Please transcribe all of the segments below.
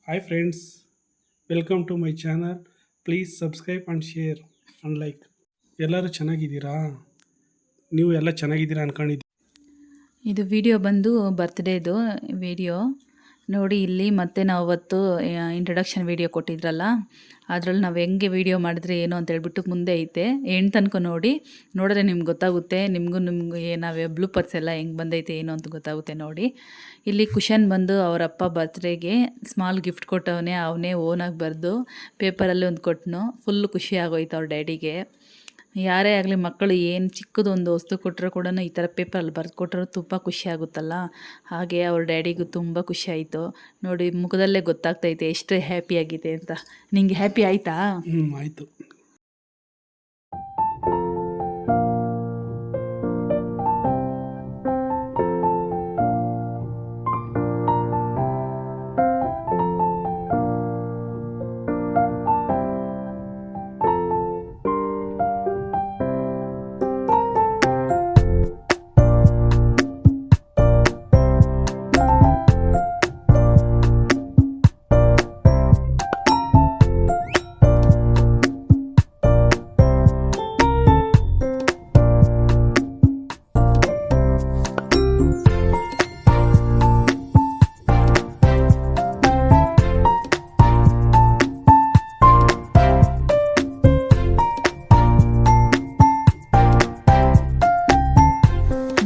Hi friends, welcome to my channel. Please subscribe and share and like. ಎಲ್ಲರೂ ಚೆನ್ನಾಗಿದ್ದೀರಾ? ನೀವು ಎಲ್ಲ ಚೆನ್ನಾಗಿದ್ದೀರಾ ಅನ್ಕೊಂಡಿದ್ದೀನಿ. ಇದು ವಿಡಿಯೋ ಬಂದು ಬರ್ತ್ಡೇದು ವಿಡಿಯೋ ನೋಡಿ. ಇಲ್ಲಿ ಮತ್ತೆ ನಾವು ಅವತ್ತು ಇಂಟ್ರಡಕ್ಷನ್ ವಿಡಿಯೋ ಕೊಟ್ಟಿದ್ರಲ್ಲ, ಅದರಲ್ಲಿ ನಾವು ಹೆಂಗೆ ವಿಡಿಯೋ ಮಾಡಿದ್ರೆ ಏನು ಅಂತ ಹೇಳ್ಬಿಟ್ಟು ಮುಂದೆ ಐತೆ ಎಂಟು ತನಕ ನೋಡಿ. ನೋಡಿದ್ರೆ ನಿಮ್ಗೆ ಗೊತ್ತಾಗುತ್ತೆ, ನಿಮಗೂ ನಾವು ಬ್ಲೂಪರ್ಸ್ ಎಲ್ಲ ಹೆಂಗೆ ಬಂದೈತೆ ಏನು ಅಂತ ಗೊತ್ತಾಗುತ್ತೆ ನೋಡಿ. ಇಲ್ಲಿ ಕುಶನ್ ಬಂದು ಅವರಪ್ಪ ಬರ್ತ್ಡೇಗೆ ಸ್ಮಾಲ್ ಗಿಫ್ಟ್ ಕೊಟ್ಟವನೇ, ಅವನೇ ಓನಾಗಿ ಬರೆದು ಪೇಪರಲ್ಲಿ ಒಂದು ಕೊಟ್ಟನು. ಫುಲ್ಲು ಖುಷಿ ಆಗೋಯ್ತು ಅವ್ರ ಡ್ಯಾಡಿಗೆ. ಯಾರೇ ಆಗಲಿ ಮಕ್ಕಳು ಏನು ಚಿಕ್ಕದೊಂದು ವಸ್ತು ಕೊಟ್ಟರು ಕೂಡ ಈ ಥರ ಪೇಪರಲ್ಲಿ ಬರೆದು ಕೊಟ್ಟರು ತುಂಬ ಖುಷಿ ಆಗುತ್ತಲ್ಲ. ಹಾಗೆ ಅವ್ರ ಡ್ಯಾಡಿಗೂ ತುಂಬ ಖುಷಿ ಆಯಿತು ನೋಡಿ. ಮುಖದಲ್ಲೇ ಗೊತ್ತಾಗ್ತೈತೆ ಎಷ್ಟು ಹ್ಯಾಪಿ ಆಗಿದೆ ಅಂತ. ನಿಂಗೆ ಹ್ಯಾಪಿ ಆಯಿತಾ? ಆಯಿತು.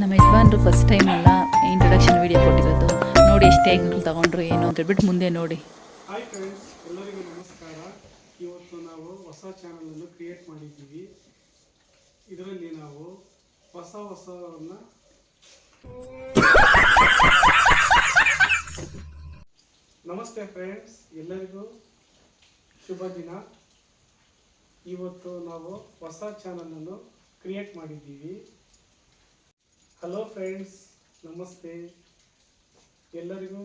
ನಮ್ಮ ಯಜಮಾನ್ರು ಫಸ್ಟ್ ಟೈಮ್ ಎಲ್ಲ ಇಂಟ್ರೊಡಕ್ಷನ್ ವಿಡಿಯೋ ಕೊಟ್ಟಿರೋದು ನೋಡಿ. ಎಷ್ಟು ಹೆಂಗೆ ತಗೊಂಡ್ರು ಏನು ಅಂತ ಹೇಳ್ಬಿಟ್ಟು ಮುಂದೆ ನೋಡಿ. ಹಾಯ್ ಫ್ರೆಂಡ್ಸ್, ಎಲ್ಲರಿಗೂ ನಮಸ್ಕಾರ. ಇವತ್ತು ನಾವು ಹೊಸ ಚಾನಲನ್ನು ಕ್ರಿಯೇಟ್ ಮಾಡಿದ್ದೀವಿ. ಇದರಲ್ಲಿ ನಾವು ಹೊಸವನ್ನು ನಮಸ್ತೆ ಫ್ರೆಂಡ್ಸ್, ಎಲ್ಲರಿಗೂ ಶುಭ ದಿನ. ಇವತ್ತು ನಾವು ಹೊಸ ಚಾನಲನ್ನು ಕ್ರಿಯೇಟ್ ಮಾಡಿದ್ದೀವಿ. ಹಲೋ ಫ್ರೆಂಡ್ಸ್, ನಮಸ್ತೆ ಎಲ್ಲರಿಗೂ.